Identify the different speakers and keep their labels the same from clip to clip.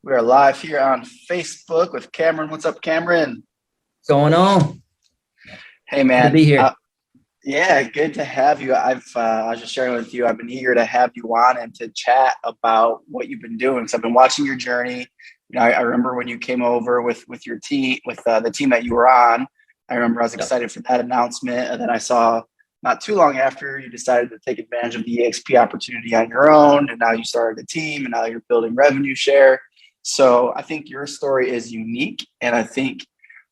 Speaker 1: We are live here on Facebook with Cameron. What's up, Cameron?
Speaker 2: Going on.
Speaker 1: Hey,
Speaker 2: Good to
Speaker 1: man.
Speaker 2: be here.
Speaker 1: Yeah, good to have you. I was just sharing with you. I've been eager to have you on and to chat about what you've been doing. So I've been watching your journey. I remember when you came over with your team, with the team that you were on. I remember I was
Speaker 2: Yep.
Speaker 1: excited for that announcement, and then I saw not too long after you decided to take advantage of the EXP opportunity on your own, and now you started a team, and now you're building revenue share. So I think your story is unique, and I think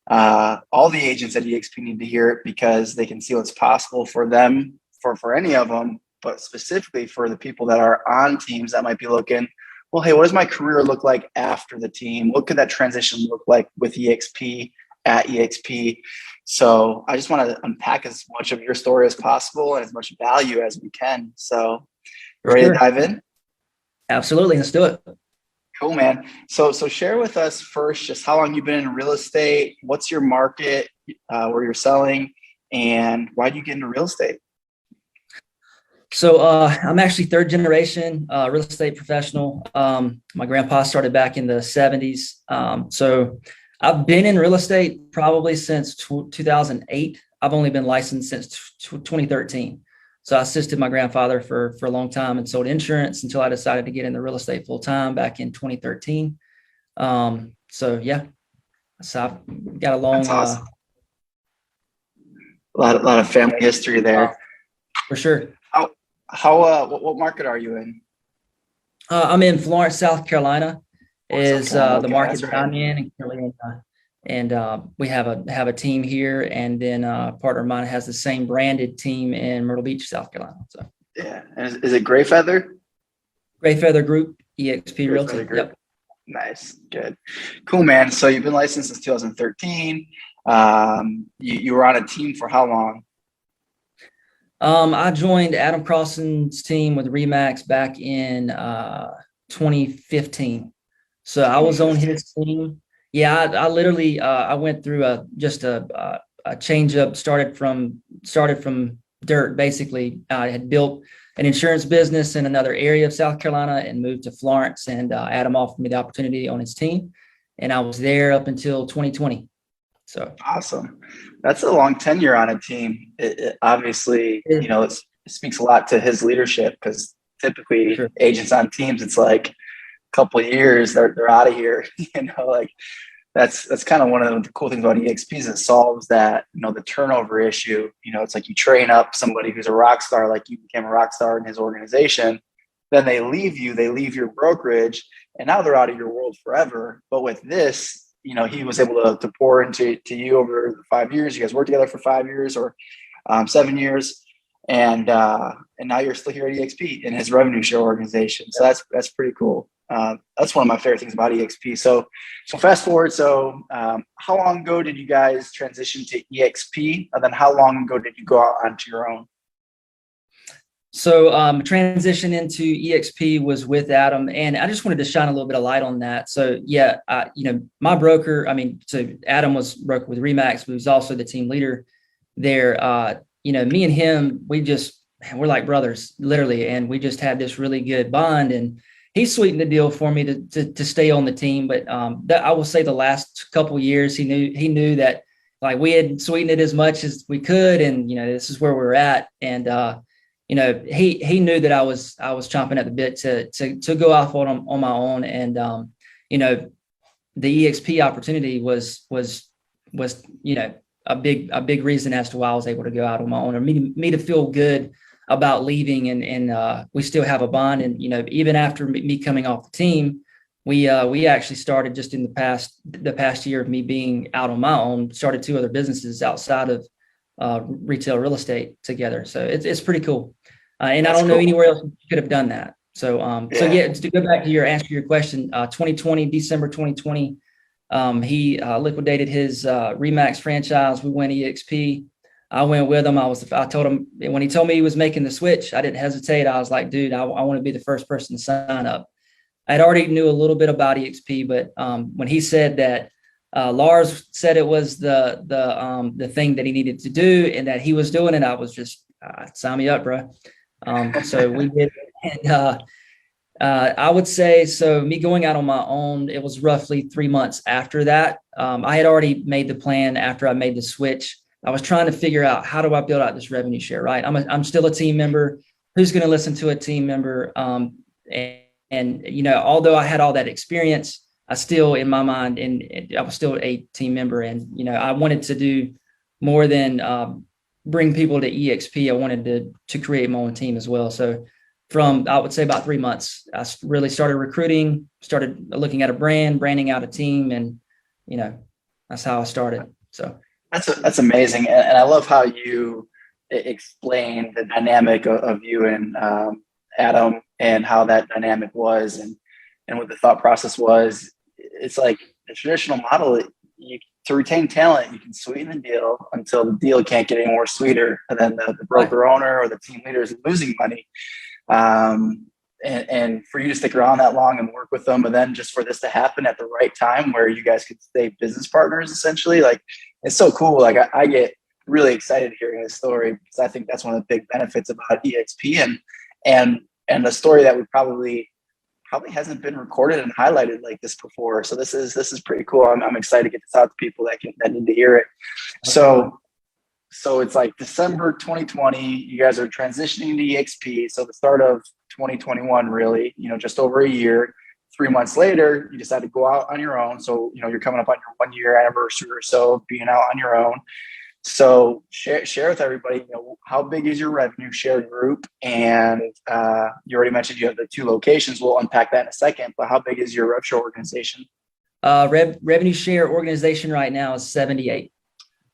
Speaker 1: all the agents at EXP need to hear it because they can see what's possible for them, for any of them, but specifically for the people that are on teams that might be looking, well, hey, what does my career look like after the team? What could that transition look like with EXP at EXP? So I just want to unpack as much of your story as possible and as much value as we can. So you
Speaker 2: For
Speaker 1: ready to
Speaker 2: sure.
Speaker 1: dive in?
Speaker 2: Absolutely. Let's do it.
Speaker 1: Cool, man. So share with us first just how long you've been in real estate. What's your market where you're selling, and why do you get into real estate?
Speaker 2: So I'm actually third generation real estate professional. My grandpa started back in the 70s. So I've been in real estate probably since 2008. I've only been licensed since 2013. So I assisted my grandfather for a long time and sold insurance until I decided to get into real estate full time back in 2013. So yeah, so I've got a
Speaker 1: That's
Speaker 2: long,
Speaker 1: awesome. A lot of family history
Speaker 2: uh,
Speaker 1: there.
Speaker 2: for sure.
Speaker 1: What market are you in?
Speaker 2: I'm in Florence, South Carolina,
Speaker 1: Or South
Speaker 2: is
Speaker 1: Carolina.
Speaker 2: the
Speaker 1: Okay,
Speaker 2: market
Speaker 1: that's
Speaker 2: that
Speaker 1: right.
Speaker 2: I'm in, and we have a team here, and then a partner of mine has the same branded team in Myrtle Beach, South Carolina. So
Speaker 1: Yeah. And is it Greyfeather?
Speaker 2: Greyfeather Group, EXP
Speaker 1: Greyfeather
Speaker 2: Realty.
Speaker 1: Group.
Speaker 2: Yep.
Speaker 1: Nice. Good. Cool, man. So you've been licensed since 2013. You were on a team for how long?
Speaker 2: I joined Adam Crossan's team with Remax back in 2015. So I was on
Speaker 1: 2015.
Speaker 2: his team. Yeah, I literally I went through a change up. Started from dirt. Basically, I had built an insurance business in another area of South Carolina and moved to Florence. And Adam offered me the opportunity on his team, and I was there up until 2020. So
Speaker 1: Awesome. That's a long tenure on a team. It obviously,
Speaker 2: yeah,
Speaker 1: it speaks a lot to his leadership because
Speaker 2: for
Speaker 1: typically
Speaker 2: sure.
Speaker 1: agents on teams, it's like a couple of years, they're out of here. Like that's kind of one of the cool things about EXP is it solves that, the turnover issue. It's like you train up somebody who's a rock star, like you became a rock star in his organization, then they leave you, they leave your brokerage, and now they're out of your world forever. But with this, he was able to pour into you over the 5 years. You guys worked together for 5 years or 7 years, and now you're still here at EXP in his revenue share organization. So that's pretty cool. That's one of my favorite things about EXP. So fast forward. So how long ago did you guys transition to EXP, and then how long ago did you go out onto your own?
Speaker 2: So transition into EXP was with Adam, and I just wanted to shine a little bit of light on that. So yeah, my broker, so Adam was broker with Remax, but he was also the team leader there. Me and him, we're like brothers, literally, and we just had this really good bond. And he sweetened the deal for me to stay on the team. But that I will say the last couple of years, he knew that like we had sweetened it as much as we could, and this is where we're at. And he knew that I was chomping at the bit to go off on my own. And you know, the EXP opportunity was a big reason as to why I was able to go out on my own, or me to feel good about leaving. And we still have a bond. And even after me coming off the team, we actually started just in the past year of me being out on my own, started two other businesses outside of retail real estate together. So it's pretty cool. And I
Speaker 1: That's
Speaker 2: don't know
Speaker 1: cool.
Speaker 2: anywhere else you could have done that. So
Speaker 1: Yeah.
Speaker 2: yeah, to go back to answer your question, 2020, December 2020, he liquidated his Remax franchise. We went EXP. I went with him. I told him when he told me he was making the switch, I didn't hesitate. I was like, dude, I want to be the first person to sign up. I'd already knew a little bit about EXP, but when he said that Lars said it was the thing that he needed to do and that he was doing it, I was just sign me up, bro. So we did, and I would say, so me going out on my own, it was roughly 3 months after that. I had already made the plan after I made the switch. I was trying to figure out, how do I build out this revenue share, right? I'm still a team member. Who's going to listen to a team member? Although I had all that experience, I still, in my mind, and I was still a team member. And, I wanted to do more than bring people to EXP. I wanted to create my own team as well. So from, I would say, about 3 months, I really started recruiting, started looking at a branding out a team, and that's how I started. So
Speaker 1: That's amazing, and I love how you explain the dynamic of you and Adam, and how that dynamic was, and what the thought process was. It's like the traditional model. To retain talent, you can sweeten the deal until the deal can't get any more sweeter, and then the broker owner or the team leader is losing money. And for you to stick around that long and work with them, and then just for this to happen at the right time where you guys could stay business partners, essentially, like, it's so cool. Like, I get really excited hearing this story, because I think that's one of the big benefits about EXP, and the story that we probably hasn't been recorded and highlighted like this before. So this is pretty cool. I'm excited to get this out to people that need to hear it. So it's like December 2020, you guys are transitioning to EXP. So the start of 2021, really, just over a year. 3 months later, you decide to go out on your own. So, you're coming up on your 1 year anniversary or so of being out on your own. So share with everybody, how big is your revenue share group? And you already mentioned you have the 2 locations. We'll unpack that in a second, but how big is your rev share organization?
Speaker 2: Revenue share organization right now is 78.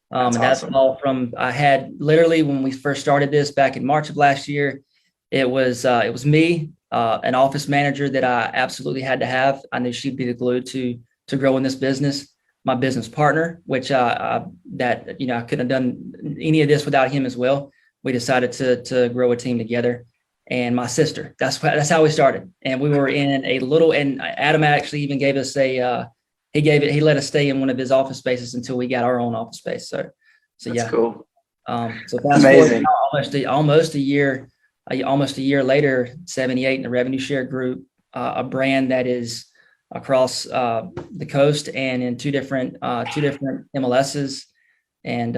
Speaker 1: That's
Speaker 2: and that's
Speaker 1: awesome.
Speaker 2: all from, I had literally, when we first started this back in March of last year, it was me, an office manager that I absolutely had to have. I knew she'd be the glue to growing this business. My business partner, which I couldn't have done any of this without him as well. We decided to grow a team together. And my sister. That's how we started. And we were in a little, and Adam actually even gave us he let us stay in one of his office spaces until we got our own office space. So
Speaker 1: That's
Speaker 2: yeah.
Speaker 1: cool.
Speaker 2: So
Speaker 1: That's amazing.
Speaker 2: Almost a year later, 78 in the revenue share group, a brand that is across the coast and in two different MLSs. And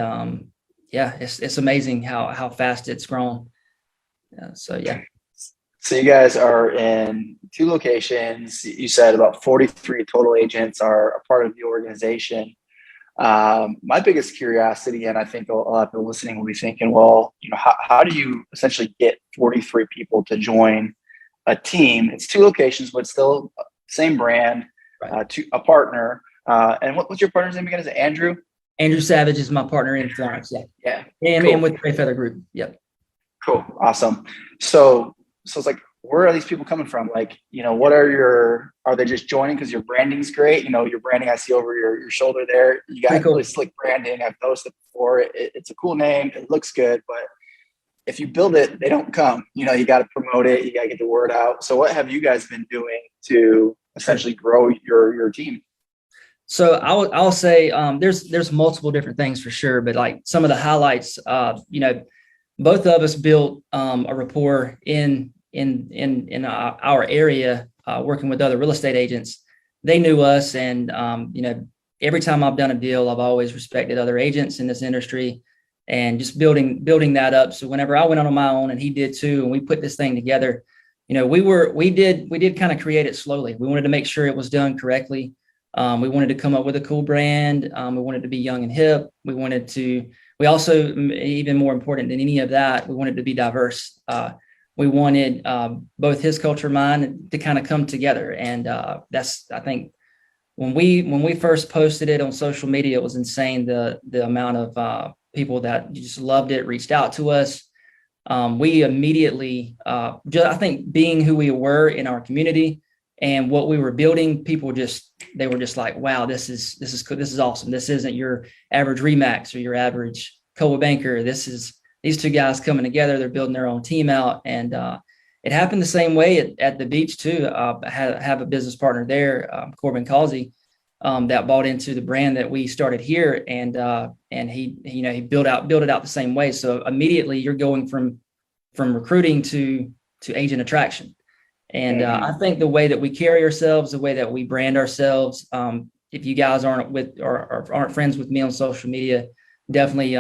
Speaker 2: it's amazing how fast it's grown. So
Speaker 1: you guys are in 2 locations. You said about 43 total agents are a part of the organization. My biggest curiosity, and I think a lot of people listening will be thinking, well, how do you essentially get 43 people to join a team? It's 2 locations, but still same brand,
Speaker 2: right.
Speaker 1: To a partner. And what's your partner's name again? Is it Andrew?
Speaker 2: Andrew Savage is my partner in Florence.
Speaker 1: Yeah.
Speaker 2: And,
Speaker 1: cool.
Speaker 2: and with Greyfeather Group. Yep.
Speaker 1: Cool. Awesome. So it's like, where are these people coming from? Like, what are they just joining because your branding's great? Your branding I see over your shoulder there. You got really slick branding. I've noticed it before. It's a cool name. It looks good, but if you build it, they don't come. You got to promote it. You got to get the word out. So what have you guys been doing to essentially grow your team?
Speaker 2: So I'll say there's multiple different things for sure, but like some of the highlights, both of us built a rapport in our area, working with other real estate agents. They knew us, and every time I've done a deal, I've always respected other agents in this industry, and just building that up. So whenever I went out on my own, and he did too, and we put this thing together, we did kind of create it slowly. We wanted to make sure it was done correctly. We wanted to come up with a cool brand. We wanted to be young and hip. We also, even more important than any of that, we wanted to be diverse. We wanted both his culture and mine to kind of come together. And that's, I think, when we first posted it on social media, it was insane, the amount of people that just loved it, reached out to us. We immediately, I think, being who we were in our community and what we were building, they were just like, wow, this is cool. This is awesome. This isn't your average Remax or your average Coa Banker. This is these 2 guys coming together. They're building their own team out. And it happened the same way at the beach too. I have a business partner there, Corbin Causey, that bought into the brand that we started here. And he built it out the same way. So immediately you're going from recruiting to agent attraction. And I think the way that we carry ourselves, the way that we brand ourselves, if you guys aren't with or aren't friends with me on social media, definitely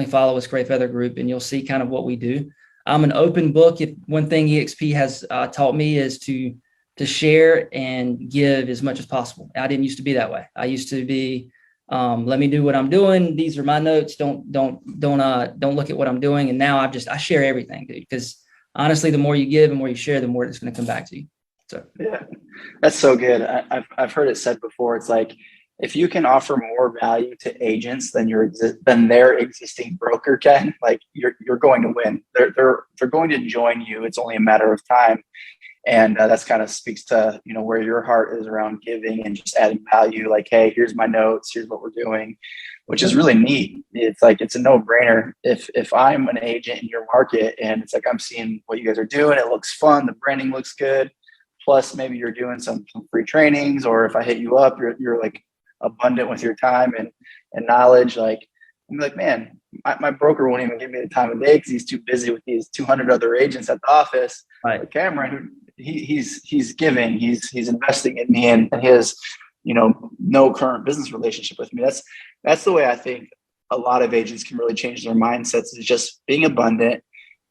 Speaker 2: follow us, Greyfeather Group, and you'll see kind of what we do. I'm an open book. If one thing EXP has taught me is to share and give as much as possible. I didn't used to be that way. I used to be, let me do what I'm doing. These are my notes. Don't look at what I'm doing. And now I share everything, dude, because honestly, the more you give and more you share, the more it's going to come back to you. So
Speaker 1: yeah, that's so good. I've heard it said before. It's like, if you can offer more value to agents than their existing broker can, like you're going to win. They're going to join you. It's only a matter of time. And that's kind of speaks to, where your heart is around giving and just adding value. Like, hey, here's my notes. Here's what we're doing, which is really neat. It's like, it's a no brainer. If I'm an agent in your market and it's like, I'm seeing what you guys are doing, it looks fun. The branding looks good. Plus maybe you're doing some free trainings, or if I hit you up, you're like abundant with your time and knowledge. Like, I'm like, man, my broker won't even give me the time of day because he's too busy with these 200 other agents at the office.
Speaker 2: Right.
Speaker 1: But Cameron, he's giving, he's investing in me, and he has, no current business relationship with me. That's the way I think a lot of agents can really change their mindsets, is just being abundant.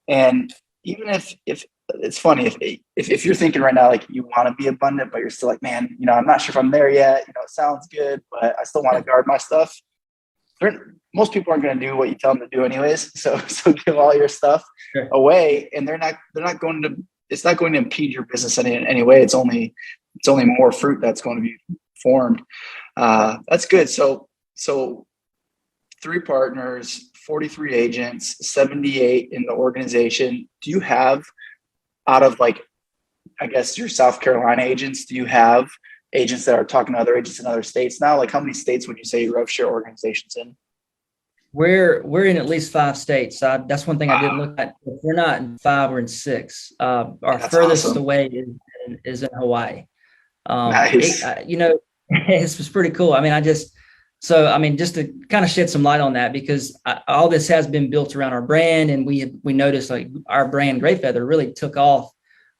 Speaker 1: And even if it's funny, if you're thinking right now, like, you want to be abundant, but you're still like, man, I'm not sure if I'm there yet. It sounds good, but I still want to guard my stuff. Most people aren't going to do what you tell them to do anyways. So give all your stuff away, and it's not going to impede your business in any way. It's only more fruit that's going to be formed. That's good. So 3 partners, 43 agents, 78 in the organization. Do you have, out of, like, I guess, your South Carolina agents, do you have agents that are talking to other agents in other states now? Like, how many states would you say you rev share organizations in?
Speaker 2: We're in at least 5 states. That's one thing I didn't look at. If we're not in 5, we're in 6. Our
Speaker 1: That's
Speaker 2: furthest
Speaker 1: awesome.
Speaker 2: away is in Hawaii.
Speaker 1: Nice.
Speaker 2: It's pretty cool. I mean, just to kind of shed some light on that, because all this has been built around our brand, and we noticed, like, our brand Greyfeather really took off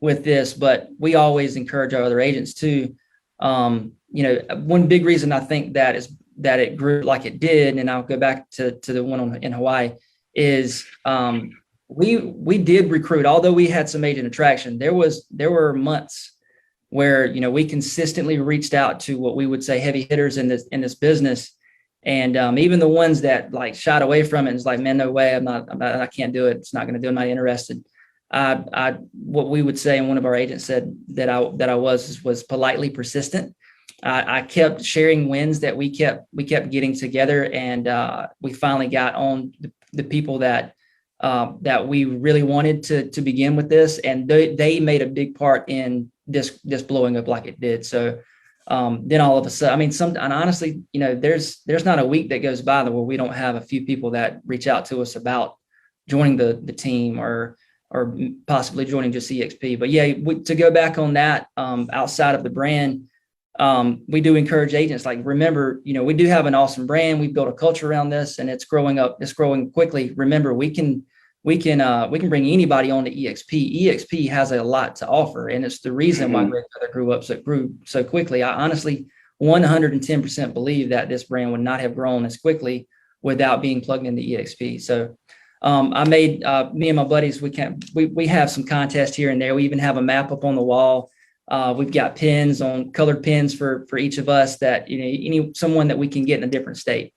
Speaker 2: with this, but we always encourage our other agents too. One big reason I think that is that it grew like it did, and I'll go back to the one in Hawaii, is we did recruit. Although we had some agent attraction, there were months where we consistently reached out to what we would say heavy hitters in this business, and even the ones that, like, shied away from it and was like, man, no way, I can't do it. It's not going to do. I'm not interested. What we would say, and one of our agents said that I was politely persistent. I kept sharing wins that we kept getting together, and we finally got on the people that we really wanted to begin with this, and they made a big part in this blowing up like it did. So then all of a sudden, and honestly, there's not a week that goes by where we don't have a few people that reach out to us about joining the team or possibly joining just EXP. But yeah, to go back on that, outside of the brand, we do encourage agents, like, remember, we do have an awesome brand. We've built a culture around this, and it's growing up. It's growing quickly. Remember, we can bring anybody on to EXP. EXP has a lot to offer, and it's the reason why Greyfeather grew so quickly. I honestly 110% believe that this brand would not have grown as quickly without being plugged into EXP. So I made me and my buddies, we have some contests here and there. We even have a map up on the wall. We've got colored pins for each of us that, someone that we can get in a different state.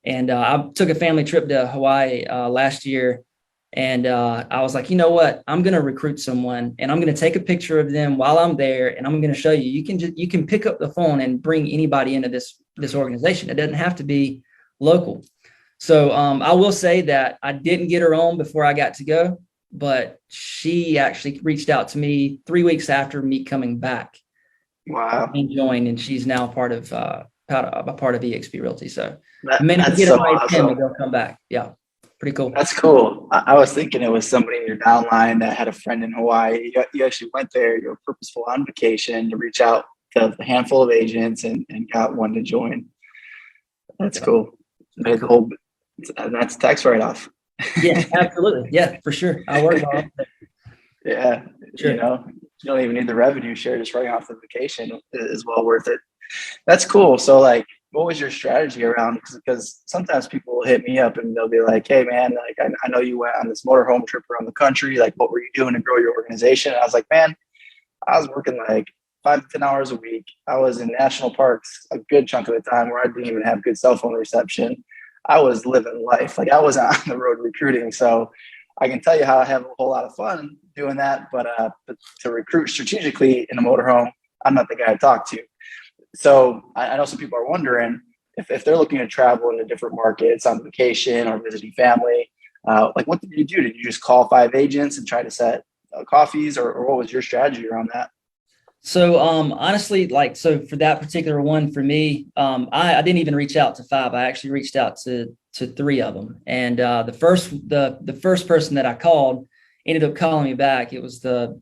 Speaker 2: And I took a family trip to Hawaii last year, and I was like, you know what, I'm going to recruit someone, and I'm going to take a picture of them while I'm there, and I'm going to show you. You can pick up the phone and bring anybody into this organization. It doesn't have to be local. So I will say that I didn't get her on before I got to go, but she actually reached out to me 3 weeks after me coming back.
Speaker 1: Wow.
Speaker 2: And joined, and she's now part of EXP Realty. So
Speaker 1: that's so awesome.
Speaker 2: They'll come back. Yeah, pretty cool.
Speaker 1: That's cool. I was thinking it was somebody in your downline that had a friend in Hawaii. You actually went there. You were purposeful on vacation to reach out to a handful of agents and got one to join. That's cool. That's tax write-off.
Speaker 2: Yeah, absolutely. Yeah, for sure. I work on it.
Speaker 1: Yeah, sure. You don't even need the revenue share, just running off the vacation is well worth it. That's cool. So like, what was your strategy around? Because sometimes people will hit me up and they'll be like, hey man, like I know you went on this motorhome trip around the country. Like, what were you doing to grow your organization? And I was like, man, I was working like 5 to 10 hours a week. I was in national parks a good chunk of the time where I didn't even have good cell phone reception. I was living life. Like I wasn't on the road recruiting. So I can tell you how I have a whole lot of fun doing that. But to recruit strategically in a motorhome, I'm not the guy to talk to. So I know some people are wondering if they're looking to travel into different markets on vacation or visiting family, like what did you do? Did you just call 5 agents and try to set coffees, or what was your strategy around that?
Speaker 2: So honestly, like, so for that particular one, for me, I didn't even reach out to 5. I actually reached out to 3 of them. And the first person that I called ended up calling me back. It was the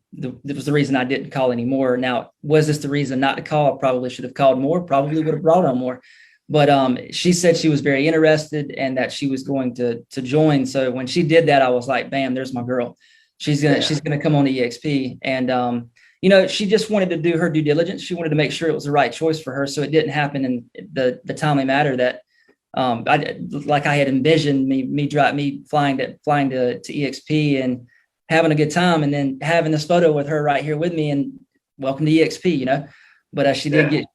Speaker 2: reason I didn't call anymore. Now, was this the reason not to call? I probably should have called more, probably would have brought on more. But she said she was very interested and that she was going to join. So when she did that, I was like, bam, there's my girl. She's gonna come on to EXP. And she just wanted to do her due diligence. She wanted to make sure it was the right choice for her, so it didn't happen in the timely manner that I had envisioned me flying to EXP and having a good time, and then having this photo with her right here with me and welcome to EXP. But she did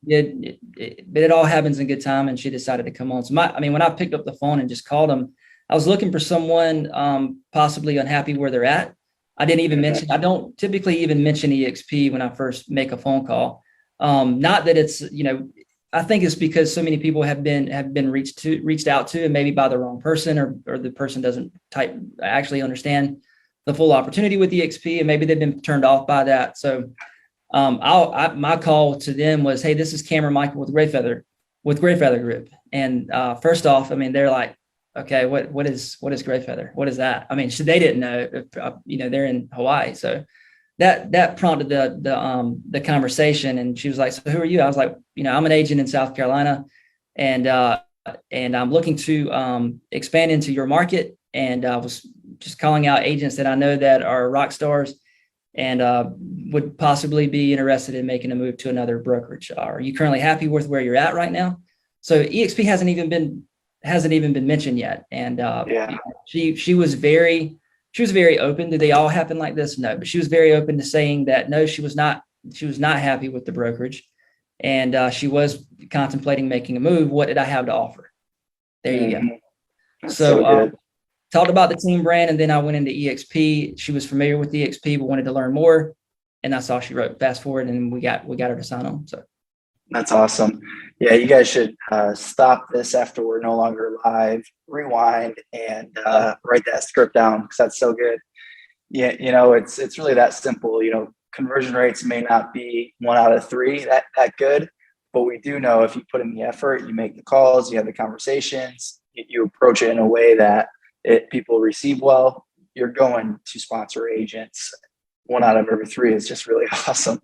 Speaker 2: but it all happens in good time, and she decided to come on. So when I picked up the phone and just called them, I was looking for someone possibly unhappy where they're at. I don't typically even mention EXP when I first make a phone call. Not that it's, I think it's because so many people have been reached out to, and maybe by the wrong person, or the person doesn't actually understand the full opportunity with EXP, and maybe they've been turned off by that. So my call to them was, hey, this is Cameron Michael with Greyfeather Group. And first off, they're like, okay, what is Greyfeather? What is that? They didn't know. They're in Hawaii, so that prompted the conversation. And she was like, so who are you? I was like, I'm an agent in South Carolina, and I'm looking to expand into your market. And I was just calling out agents that I know that are rock stars and would possibly be interested in making a move to another brokerage. Are you currently happy with where you're at right now? So EXP hasn't even been mentioned yet. And she was very open. Do they all happen like this? No, but she was very open to saying that no, she was not happy with the brokerage, and she was contemplating making a move. What did I have to offer? There you go.
Speaker 1: That's so good.
Speaker 2: Talked about the team brand, and then I went into EXP. She was familiar with EXP but wanted to learn more, and that's all she wrote. Fast forward, and we got her to sign on. So
Speaker 1: that's awesome. Yeah, you guys should stop this after we're no longer live, rewind, and write that script down, because that's so good. Yeah, it's really that simple. Conversion rates may not be 1 out of 3 that good, but we do know if you put in the effort, you make the calls, you have the conversations, you approach it in a way that people receive well, you're going to sponsor agents. 1 out of every 3 is just really awesome.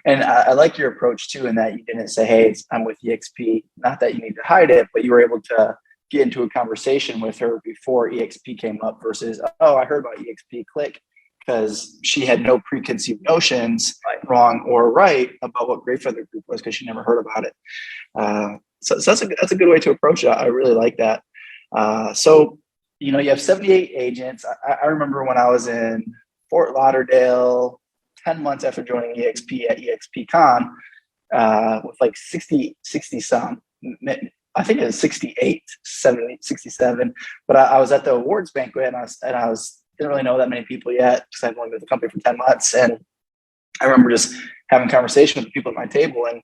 Speaker 1: And I like your approach too, in that you didn't say, hey, I'm with EXP. Not that you need to hide it, but you were able to get into a conversation with her before EXP came up versus, oh, I heard about EXP, click, because she had no preconceived notions, wrong or right, about what Greyfeather Group was, because she never heard about it. So that's a good way to approach it. I really like that. So you have 78 agents. I remember when I was in Fort Lauderdale, 10 months after joining EXP at EXPCon, with like 60 some, I think it was 68, 70, 67. But I was at the awards banquet, and I didn't really know that many people yet, because I'd only been with the company for 10 months. And I remember just having conversation with the people at my table and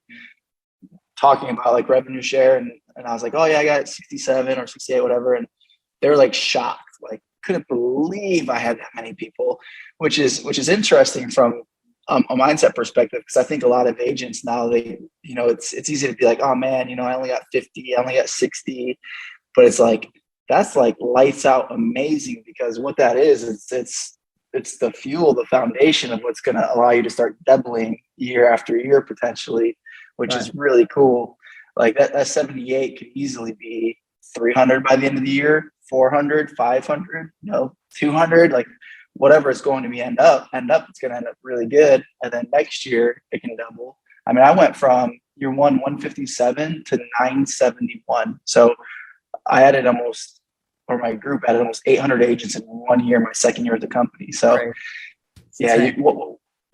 Speaker 1: talking about like revenue share. And I was like, oh yeah, I got 67 or 68, whatever. And they were like shocked, like couldn't believe I had that many people, which is interesting from a mindset perspective, because I think a lot of agents now, it's easy to be like, oh man, I only got 50, I only got 60, but it's like, that's like lights out amazing, because what that is, it's the fuel, the foundation of what's going to allow you to start doubling year after year potentially, which is really cool. Like that 78 could easily be 300 by the end of the year, 400, 500, 200, like whatever it's going to be end up, it's going to end up really good. And then next year it can double. I mean, I went from year one, 157 to 971. So I added almost, or my group added almost 800 agents in 1 year, my second year at the company. So
Speaker 2: Right.
Speaker 1: yeah,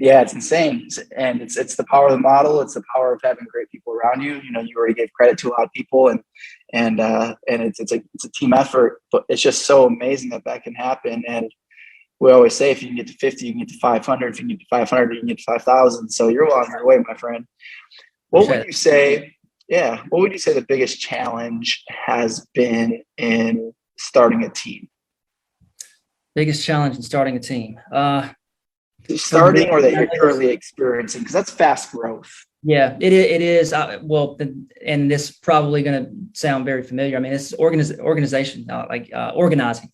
Speaker 1: yeah, it's insane. And it's the power of the model. It's the power of having great people around you. You know, you already gave credit to a lot of people, and it's a team effort, but it's just so amazing that can happen. And we always say, if you can get to 50, you can get to 500. If you can get to 500, you can get to 5,000. So you're well on your way, my friend. What would you say? Yeah. What would you say the biggest challenge has been in starting a team?
Speaker 2: Biggest challenge in starting a team.
Speaker 1: Starting or that you're currently experiencing, because that's fast growth.
Speaker 2: Yeah, it is. And this is probably going to sound very familiar. I mean, it's organization, organizing.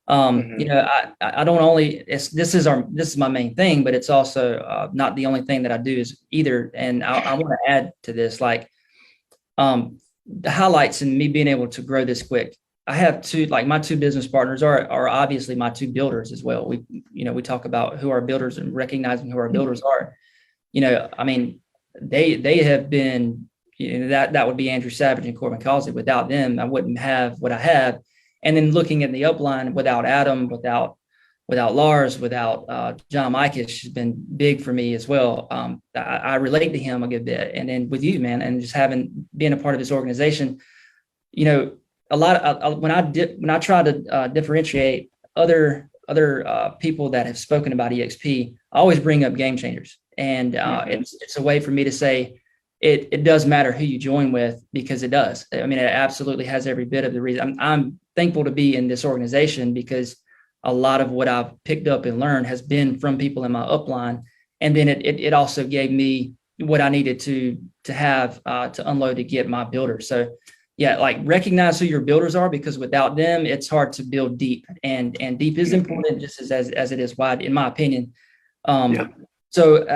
Speaker 2: You know, I don't only, this is my main thing, but it's also not the only thing that I do is either. And I want to add to this, like the highlights in me being able to grow this quick. I have my two business partners are obviously my two builders as well. We talk about who our builders and recognizing who our builders are. You know, I mean, they have been, you know, that would be Andrew Savage and Corbin Causey. Without them, I wouldn't have what I have. And then looking at the upline, without Adam, without Lars, without John Mikish has been big for me as well. I relate to him a good bit. And then with you, man, and just being a part of this organization, you know, a lot of when I try to differentiate other people that have spoken about EXP, I always bring up game changers, and it's a way for me to say it does matter who you join with, because it does. I mean, it absolutely has every bit of the reason. I'm thankful to be in this organization, because a lot of what I've picked up and learned has been from people in my upline, and then it also gave me what I needed to have to unload to get my builders. So. Yeah, like recognize who your builders are, because without them, it's hard to build deep, and deep is important just as it is wide, in my opinion. So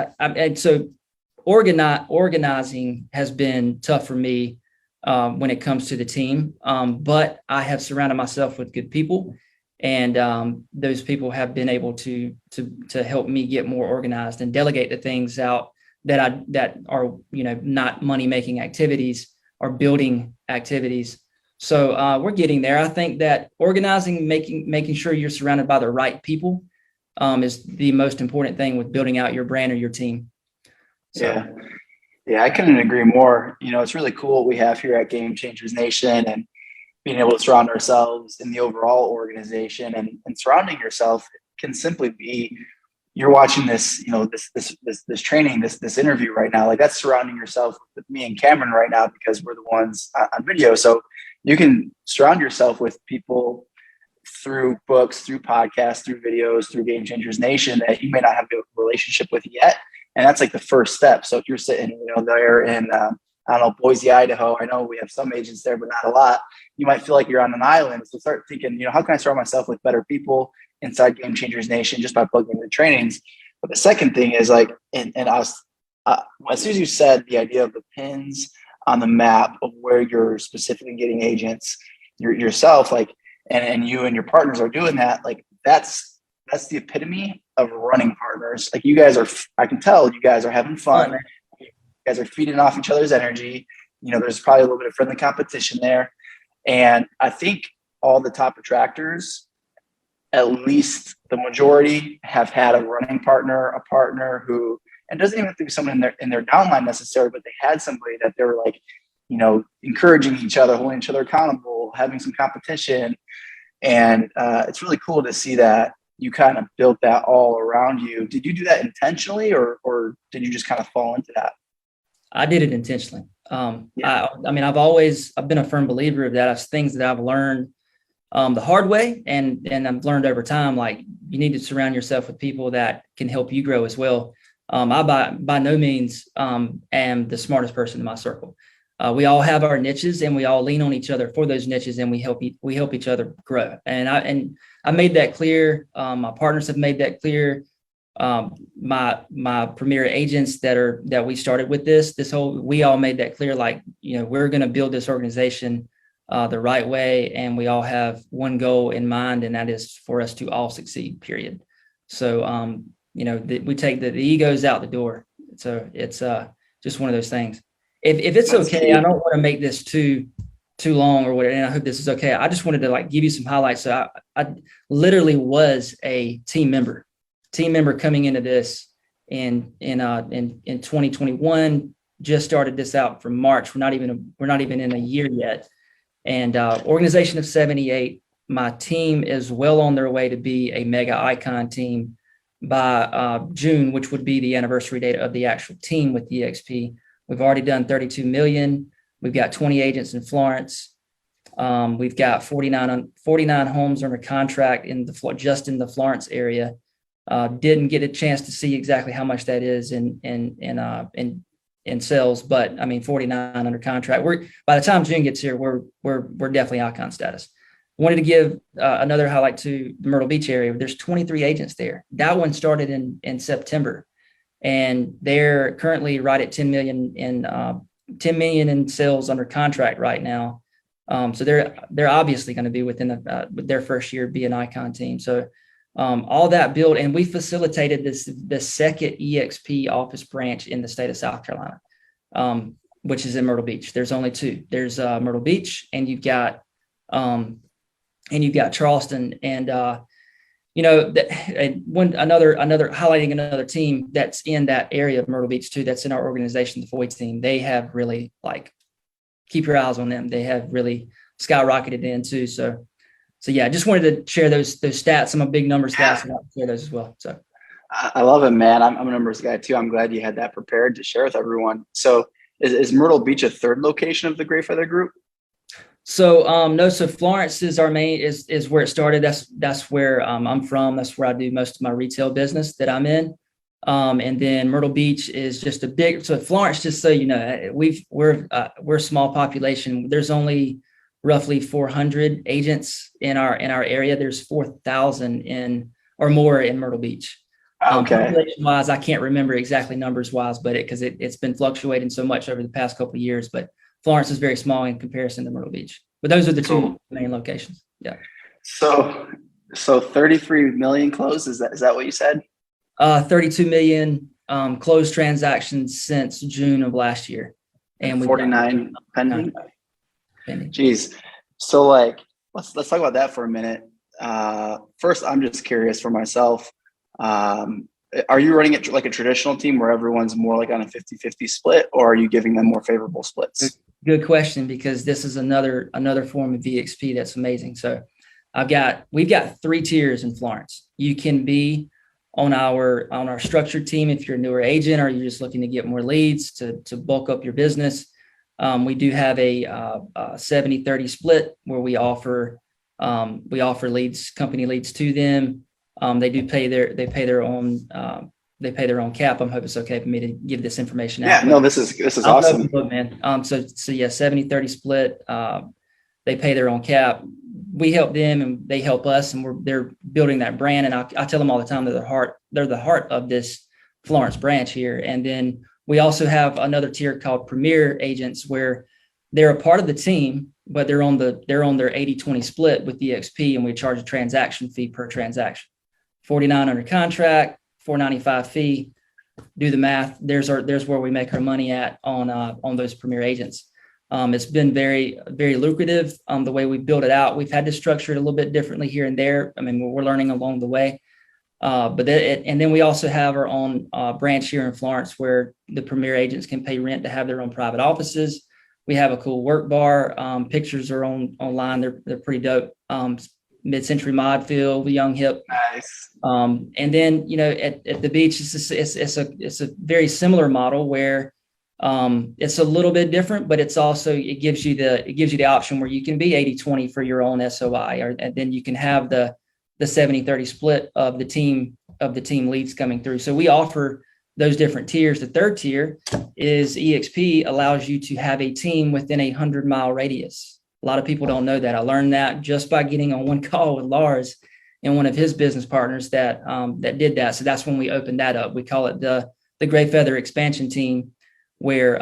Speaker 2: organizing has been tough for me when it comes to the team, but I have surrounded myself with good people, and those people have been able to help me get more organized and delegate the things out that are, you know, not money making activities, or building activities. So we're getting there. I think that organizing, making sure you're surrounded by the right people is the most important thing with building out your brand or your team. So.
Speaker 1: Yeah, I couldn't agree more. You know, it's really cool what we have here at Game Changers Nation, and being able to surround ourselves in the overall organization, and surrounding yourself can simply be, you're watching this, you know, this training, this interview right now, like that's surrounding yourself with me and Cameron right now, because we're the ones on video. So you can surround yourself with people through books, through podcasts, through videos, through Game Changers Nation that you may not have a relationship with yet. And that's like the first step. So if you're sitting, you know, there in, I don't know, Boise, Idaho, I know we have some agents there, but not a lot. You might feel like you're on an island. So start thinking, you know, how can I surround myself with better people inside Game Changers Nation just by plugging in the trainings? But the second thing is like, and I was, as soon as you said the idea of the pins on the map of where you're specifically getting agents yourself, like, and you and your partners are doing that, like that's the epitome of running partners. Like you guys are, I can tell you guys are having fun. You guys are feeding off each other's energy. You know, there's probably a little bit of friendly competition there. And I think all the top attractors, at least the majority, have had a running partner, a partner who, and doesn't even have to be someone in their downline necessarily, but they had somebody that they were like, you know, encouraging each other, holding each other accountable, having some competition. And it's really cool to see that you kind of built that all around you. Did you do that intentionally, or did you just kind of fall into that?
Speaker 2: I did it intentionally. I mean, I've been a firm believer of that. It's things that I've learned the hard way, and I've learned over time, like you need to surround yourself with people that can help you grow as well. I by no means am the smartest person in my circle. We all have our niches, and we all lean on each other for those niches, and we help each other grow. And I made that clear. My partners have made that clear. My premier agents that we started with we all made that clear. Like, you know, we're going to build this organization the right way, and we all have one goal in mind, and that is for us to all succeed, period. So, we take the egos out the door. So it's just one of those things. If it's
Speaker 1: That's
Speaker 2: okay,
Speaker 1: key.
Speaker 2: I don't want to make this too long or whatever, and I hope this is okay. I just wanted to like give you some highlights. So I literally was a team member coming into this in 2021. Just started this out from March. We're not even in a year yet, and organization of 78. My team is well on their way to be a mega icon team by June, which would be the anniversary date of the actual team with EXP. We've already done 32 million. We've got 20 agents in Florence. We've got 49 homes under contract just in the Florence area. Didn't get a chance to see exactly how much that is in sales, but I mean 49 under contract. By the time June gets here, we're definitely icon status. Wanted to give another highlight to the Myrtle Beach area. There's 23 agents there. That one started in September, and they're currently right at 10 million in sales under contract right now. So they're obviously going to be within their first year be an icon team. So all that built, and we facilitated the second EXP office branch in the state of South Carolina, which is in Myrtle Beach. There's only two. There's Myrtle Beach, and you've got Charleston, and highlighting another team that's in that area of Myrtle Beach too. That's in our organization, the Foy team. They have really keep your eyes on them. They have really skyrocketed in too. So yeah, I just wanted to share those stats. Some of big numbers stats, and I'll share those as well. So
Speaker 1: I love it, man. I'm a numbers guy too. I'm glad you had that prepared to share with everyone. So is Myrtle Beach a third location of the Greyfeather group?
Speaker 2: So no, so Florence is our main is where it started. That's where I'm from. That's where I do most of my retail business that I'm in. And then Myrtle Beach is just so Florence, just so you know, we're a small population. There's only roughly 400 agents in our area. There's 4,000 or more in Myrtle Beach.
Speaker 1: Okay.
Speaker 2: Population wise, I can't remember exactly numbers wise, but it's been fluctuating so much over the past couple of years. But Florence is very small in comparison to Myrtle Beach. But those are the two main locations. Yeah.
Speaker 1: So 33 million closed. Is that what you said?
Speaker 2: 32 million closed transactions since June of last year,
Speaker 1: and 49 pending. Geez. So let's talk about that for a minute. First, I'm just curious for myself. Are you running it like a traditional team where everyone's more like on a 50-50 split, or are you giving them more favorable splits?
Speaker 2: Good question, because this is another form of VXP that's amazing. So we've got 3 tiers in Florence. You can be on our structured team if you're a newer agent, or you're just looking to get more leads to bulk up your business. We do have a 70-30 split where we offer leads, company leads to them. They pay their own cap. I hope it's okay for me to give this information out.
Speaker 1: Yeah, no, this is awesome.
Speaker 2: Man. So yeah, 70-30 split. They pay their own cap. We help them and they help us, and they're building that brand. And I tell them all the time they're the heart of this Florence branch here. And then we also have another tier called Premier Agents, where they're a part of the team, but they're on their 80-20 split with EXP, and we charge a transaction fee per transaction. 49 under contract, $495 fee. Do the math. There's where we make our money at on those Premier Agents. It's been very, very lucrative. The way we built it out, we've had to structure it a little bit differently here and there. I mean, we're learning along the way. And then we also have our own branch here in Florence, where the Premier Agents can pay rent to have their own private offices. We have a cool work bar. Pictures are online. They're pretty dope. Mid-century mod feel, young, hip.
Speaker 1: Nice.
Speaker 2: And then, at the beach, it's a very similar model where it's a little bit different, but it gives you the option where you can be 80-20 for your own SOI, and then you can have the 70-30 split of the team leads coming through. So we offer those different tiers. The third tier is EXP allows you to have a team within a 100-mile radius. A lot of people don't know that. I learned that just by getting on one call with Lars and one of his business partners that did that. So that's when we opened that up. We call it the Greyfeather expansion team, where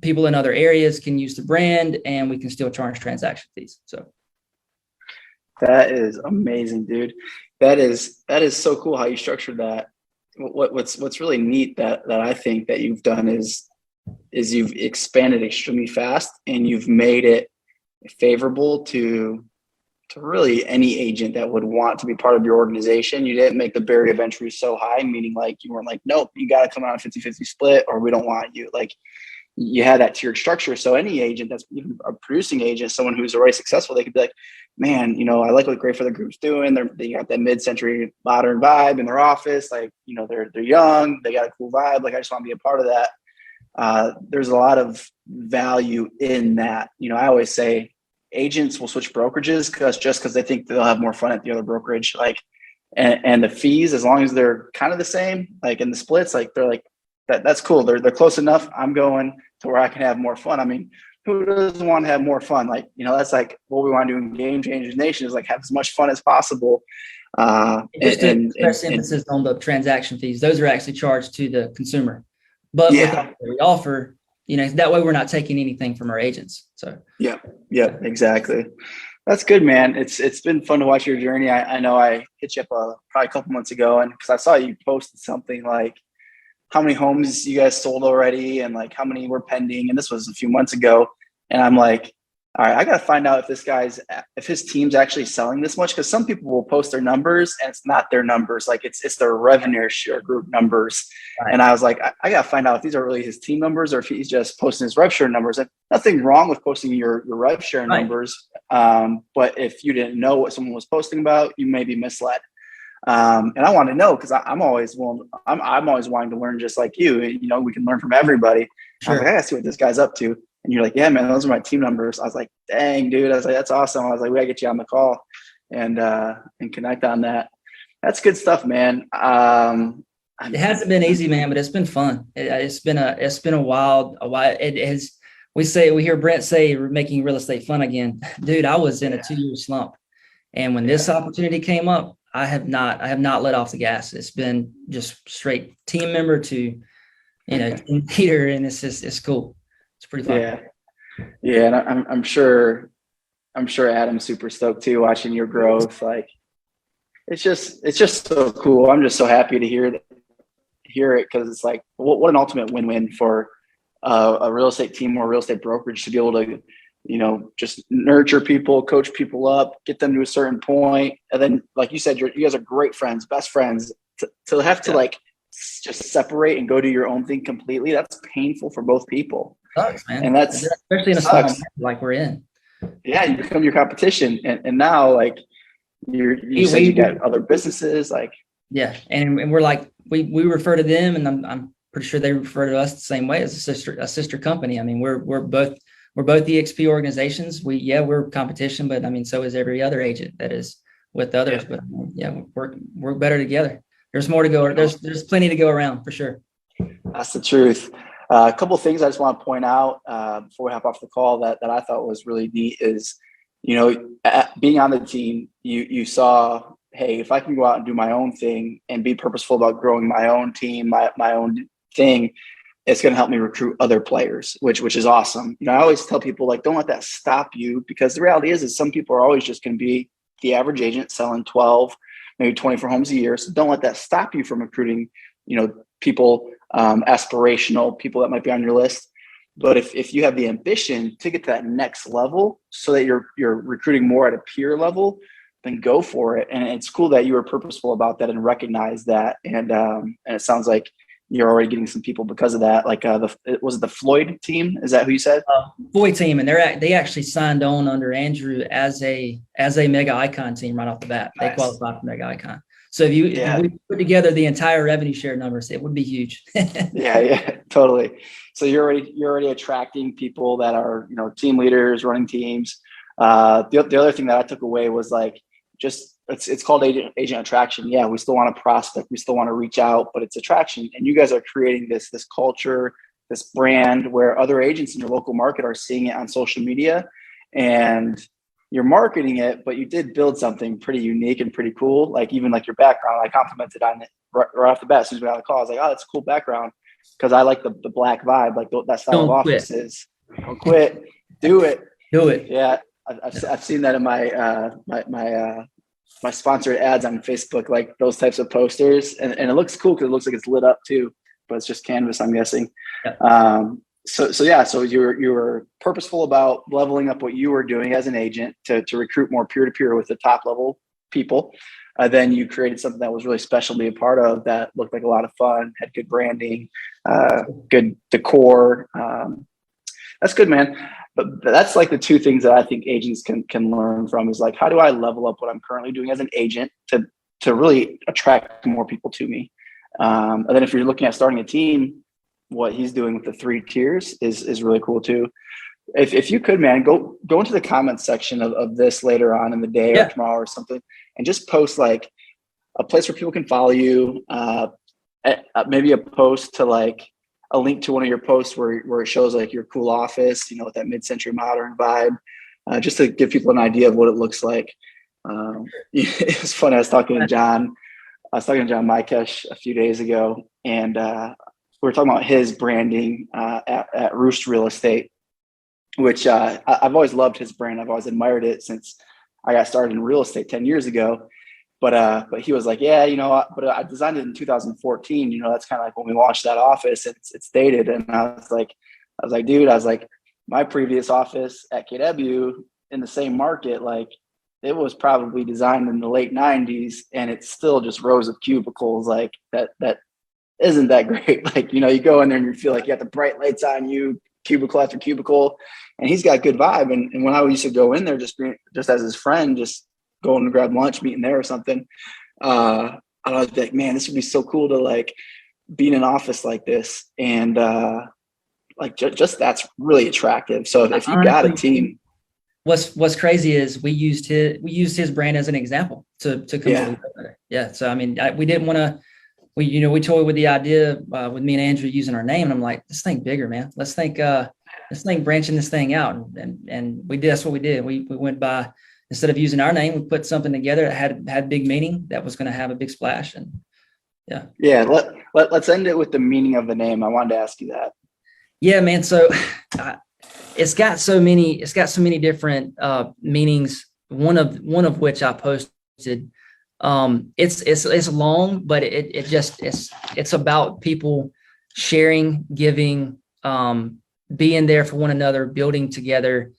Speaker 2: people in other areas can use the brand and we can still charge transaction fees. So
Speaker 1: That is amazing, dude. That is so cool how you structured that. What's really neat that I think that you've done is you've expanded extremely fast and you've made it favorable to really any agent that would want to be part of your organization. You didn't make the barrier of entry so high, meaning like you weren't like, nope, you got to come out 50-50 split or we don't want you. Like you had that tiered structure. So any agent that's even a producing agent, someone who's already successful, they could be like, man, I like what Greyfeather Group's doing. They got that mid-century modern vibe in their office. Like, they're young, they got a cool vibe. Like, I just want to be a part of that. There's a lot of value in that. I always say agents will switch brokerages because they think they'll have more fun at the other brokerage. Like, and the fees, as long as they're kind of the same, like in the splits, like they're like, that's cool. They're close enough. I'm going to where I can have more fun. I mean, who doesn't want to have more fun? Like, that's like what we want to do in Game Changers Nation is like have as much fun as possible.
Speaker 2: Just to express emphasis on the transaction fees, those are actually charged to the consumer. But with what we offer, that way we're not taking anything from our agents. So
Speaker 1: yeah, exactly. That's good, man. It's been fun to watch your journey. I know I hit you up probably a couple months ago, and because I saw you posted something like how many homes you guys sold already and like how many were pending. And this was a few months ago. And I'm like, all right, I got to find out if his team's actually selling this much. Cause some people will post their numbers and it's not their numbers. Like it's their revenue share group numbers. Right. And I was like, I got to find out if these are really his team numbers or if he's just posting his rev share numbers. And nothing wrong with posting your rev share numbers. But if you didn't know what someone was posting about, you may be misled. And I want to know because I'm always wanting to learn just like you. We can learn from everybody. Sure. I was like, I gotta see what this guy's up to. And you're like, yeah, man, those are my team numbers. I was like, dang, dude. I was like, that's awesome. I was like, we gotta get you on the call and connect on that. That's good stuff, man.
Speaker 2: It hasn't been easy, man, but it's been fun. It's been a while. It has. We hear Brent say we're making real estate fun again, dude. I was in a 2-year slump, and when this opportunity came up, I have not let off the gas. It's been just straight team member to, team leader, and it's cool. It's pretty fun.
Speaker 1: Yeah, and I'm sure Adam's super stoked too, watching your growth. Like, it's just so cool. I'm just so happy to hear it because it's like what an ultimate win-win for a real estate team or real estate brokerage to be able to just nurture people, coach people up, get them to a certain point. And then, like you said, you guys are great friends, best friends. To have to like just separate and go do your own thing completely, that's painful for both people.
Speaker 2: Sucks, man.
Speaker 1: And that's
Speaker 2: especially in a small market like we're in.
Speaker 1: Yeah, you become your competition. And now, like, you said you got other businesses, like. Yeah,
Speaker 2: and we're like, we refer to them, and I'm pretty sure they refer to us the same way as a sister company. I mean, we're both EXP organizations. We're competition, but I mean, so is every other agent that is with others. But we're better together. There's more to go. There's plenty to go around for sure.
Speaker 1: That's the truth. A couple of things I just want to point out before we hop off the call that I thought was really neat is, being on the team, you saw, hey, if I can go out and do my own thing and be purposeful about growing my own team, my own thing, it's going to help me recruit other players, which is awesome. I always tell people, like, don't let that stop you, because the reality is some people are always just going to be the average agent selling 12, maybe 24 homes a year. So don't let that stop you from recruiting, people, aspirational people that might be on your list. But if you have the ambition to get to that next level so that you're recruiting more at a peer level, then go for it. And it's cool that you were purposeful about that and recognize that. And it sounds like you're already getting some people because of that. Like, was it the Floyd team? Is that who you said?
Speaker 2: Floyd team, and they actually signed on under Andrew as a mega icon team right off the bat. Nice. They qualified for mega icon. So if we put together the entire revenue share numbers, it would be huge.
Speaker 1: Yeah, totally. So you're already attracting people that are team leaders, running teams. The other thing that I took away was like, just it's called agent attraction. Yeah, we still want to prospect, we still want to reach out, but it's attraction. And you guys are creating this culture, this brand where other agents in your local market are seeing it on social media, and you're marketing it. But you did build something pretty unique and pretty cool. Like, even like your background, I complimented on it right off the bat. As soon as we got on the call, I was like, oh, that's a cool background, because I like the black vibe, like that style of offices. Don't quit. Do it.
Speaker 2: Do it.
Speaker 1: Yeah. I've seen that in my sponsored ads on Facebook, like those types of posters, and it looks cool because it looks like it's lit up too, but it's just canvas, I'm guessing.
Speaker 2: Yeah.
Speaker 1: So you were purposeful about leveling up what you were doing as an agent to recruit more peer-to-peer with the top level people. Then you created something that was really special to be a part of, that looked like a lot of fun, had good branding, good decor. That's good, man. But that's like the two things that I think agents can learn from, is like, how do I level up what I'm currently doing as an agent to really attract more people to me? And then if you're looking at starting a team, what he's doing with the 3 tiers is really cool too. If you could, man, go into the comments section of this later on in the day or tomorrow or something, and just post like a place where people can follow you, maybe a post to like a link to one of your posts where it shows like your cool office, with that mid-century modern vibe, just to give people an idea of what it looks like. It was funny. I was talking to John Mikesh a few days ago, and we were talking about his branding at Roost Real Estate, which I've always loved his brand. I've always admired it since I got started in real estate 10 years ago. But he was like, yeah, but I designed it in 2014. That's kind of like when we launched that office. It's dated. And I was like, dude, my previous office at KW in the same market, like it was probably designed in the late 90s, and it's still just rows of cubicles. Like that isn't that great. Like, you go in there and you feel like you got the bright lights on you, cubicle after cubicle, and he's got good vibe. And when I used to go in there, just as his friend, just going to grab lunch, meeting there or something, I was like, man, this would be so cool to like be in an office like this. And like just that's really attractive. So if you got a team,
Speaker 2: what's crazy is we used his brand as an example to come together. Yeah. So I mean, we didn't want to. We toyed with the idea with me and Andrew using our name, and I'm like, let's think bigger, man. Let's think branching this thing out, and we did. That's what we did. We went by, instead of using our name, we put something together that had big meaning, that was going to have a big splash. And
Speaker 1: let's end it with the meaning of the name. I wanted to ask you that.
Speaker 2: Yeah, man. So it's got so many different meanings. One of which I posted. It's long, but it's about people sharing, giving, being there for one another, building together,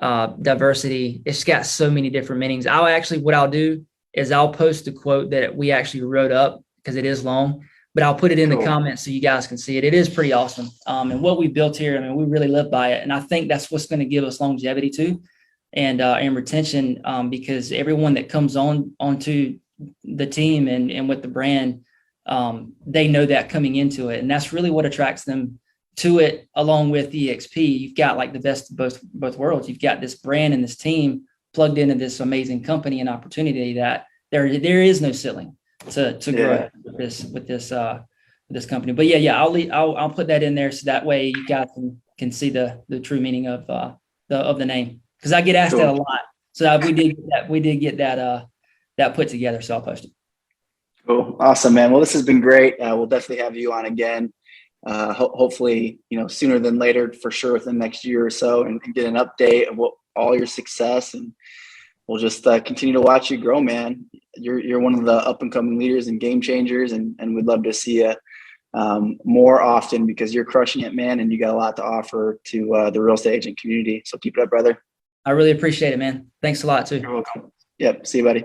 Speaker 2: diversity. It's got so many different meanings. What I'll do is I'll post a quote that we actually wrote up, because it is long, but I'll put it in the comments so you guys can see it. It is pretty awesome. And what we built here, I mean, we really live by it. And I think that's what's going to give us longevity too. And retention, because everyone that comes onto the team and with the brand, they know that coming into it, and that's really what attracts them to it. Along with EXP, you've got like the best of both worlds. You've got this brand and this team plugged into this amazing company and opportunity that there is no ceiling to grow with this company. But I'll put that in there so that way you guys can see the true meaning of the name. Because I get asked that a lot. So we did get that put together. So I'll post it.
Speaker 1: Cool. Awesome, man. Well, this has been great. We'll definitely have you on again. Hopefully, sooner than later, for sure, within the next year or so, and get an update of all your success. And we'll just continue to watch you grow, man. You're one of the up and coming leaders and game changers, and we'd love to see you more often, because you're crushing it, man. And you got a lot to offer to the real estate agent community. So keep it up, brother.
Speaker 2: I really appreciate it, man. Thanks a lot too.
Speaker 1: You're welcome. Yep. See you, buddy.